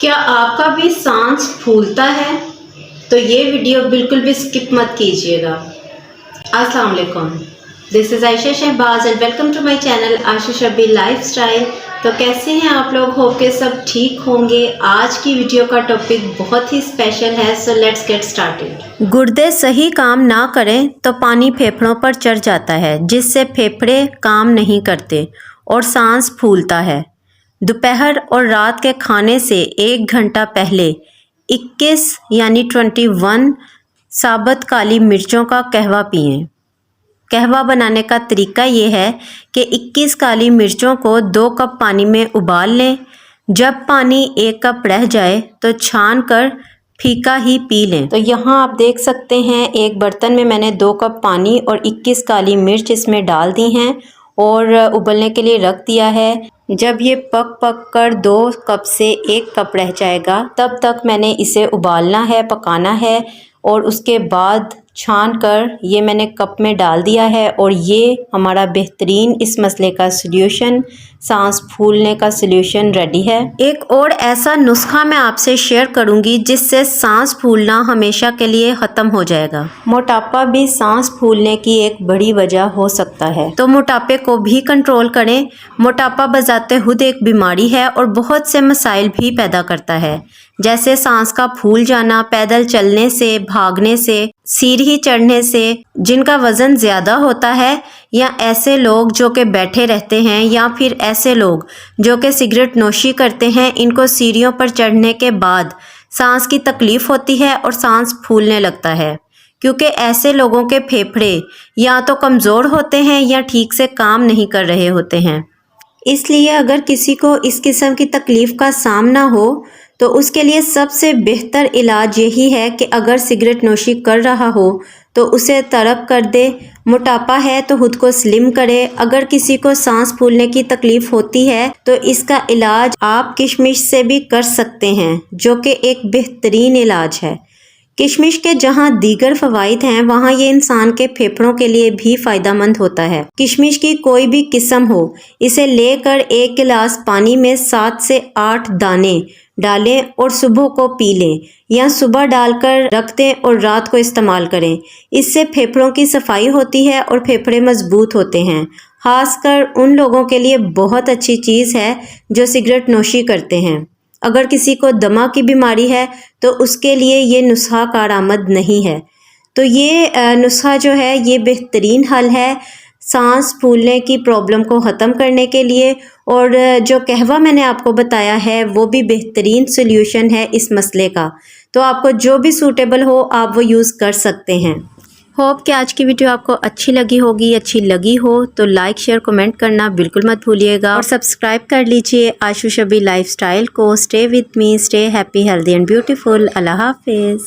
क्या आपका भी सांस फूलता है? तो ये वीडियो बिल्कुल भी स्किप मत कीजिएगा। अस्सलाम वालेकुम, this is Ayesha Shahbaz and welcome to my channel Ayesha Shabi lifestyle. तो कैसे हैं आप लोग? होप के सब ठीक होंगे। आज की वीडियो का टॉपिक बहुत ही स्पेशल है, सो लेट्स गेट स्टार्टेड। गुर्दे सही काम ना करें तो पानी फेफड़ों पर चढ़ जाता है, जिससे फेफड़े काम नहीं करते और सांस फूलता है। दोपहर और रात के खाने से 1 घंटा पहले 21 यानी 21 साबुत काली मिर्चों का कहवा पिएं। कहवा बनाने का तरीका ये है कि 21 काली मिर्चों को 2 कप पानी में उबाल लें। जब पानी 1 कप रह जाए तो छान कर फीका ही पी लें। तो यहाँ आप देख सकते हैं, एक बर्तन में मैंने 2 कप पानी और 21 काली मिर्च इसमें डाल दी हैं और उबलने के लिए रख दिया है। जब ये पक कर 2 कप से 1 कप रह जाएगा, तब तक मैंने इसे उबालना है, पकाना है और उसके बाद छान कर ये मैंने कप में डाल दिया है। और ये हमारा बेहतरीन इस मसले का सल्यूशन, सांस फूलने का सल्यूशन रेडी है। एक और ऐसा नुस्खा मैं आपसे शेयर करूंगी जिससे सांस फूलना हमेशा के लिए ख़त्म हो जाएगा। मोटापा भी सांस फूलने की एक बड़ी वजह हो सकता है, तो मोटापे को भी कंट्रोल करें। मोटापा बजाते खुद एक बीमारी है और बहुत से मसाइल भी पैदा करता है, जैसे सांस का फूल जाना, पैदल चलने से, भागने से, सीढ़ी चढ़ने से, जिनका वज़न ज़्यादा होता है, या ऐसे लोग जो कि बैठे रहते हैं, या फिर ऐसे लोग जो कि सिगरेट नोशी करते हैं। इनको सीढ़ियों पर चढ़ने के बाद सांस की तकलीफ़ होती है और सांस फूलने लगता है, क्योंकि ऐसे लोगों के फेफड़े या तो कमज़ोर होते हैं या ठीक से काम नहीं कर रहे होते हैं। इसलिए अगर किसी को इस किस्म की तकलीफ़ का सामना हो तो उसके लिए सबसे बेहतर इलाज यही है कि अगर सिगरेट नोशी कर रहा हो तो उसे तर्क कर दे। मोटापा है तो खुद को स्लिम करे। अगर किसी को सांस फूलने की तकलीफ़ होती है तो इसका इलाज आप किशमिश से भी कर सकते हैं, जो कि एक बेहतरीन इलाज है। किशमिश के जहाँ दीगर फ़वाइद हैं, वहाँ ये इंसान के फेफड़ों के लिए भी फ़ायदेमंद होता है। किशमिश की कोई भी किस्म हो, इसे लेकर 1 गिलास पानी में 7 से 8 दाने डालें और सुबह को पी लें, या सुबह डालकर रख दें और रात को इस्तेमाल करें। इससे फेफड़ों की सफाई होती है और फेफड़े मजबूत होते हैं। खासकर उन लोगों के लिए बहुत अच्छी चीज़ है जो सिगरेट नोशी करते हैं। अगर किसी को दमा की बीमारी है तो उसके लिए ये नुस्खा कारआमद नहीं है। तो ये नुस्खा जो है ये बेहतरीन हल है सांस फूलने की प्रॉब्लम को ख़त्म करने के लिए। और जो कहवा मैंने आपको बताया है वो भी बेहतरीन सल्यूशन है इस मसले का। तो आपको जो भी सूटेबल हो आप वो यूज़ कर सकते हैं। होप कि आज की वीडियो आपको अच्छी लगी होगी। अच्छी लगी हो तो लाइक, शेयर, कमेंट करना बिल्कुल मत भूलिएगा और सब्सक्राइब कर लीजिए आयशा शबी लाइफस्टाइल को। Stay with me, stay happy, healthy and beautiful. अल्लाह हाफिज़।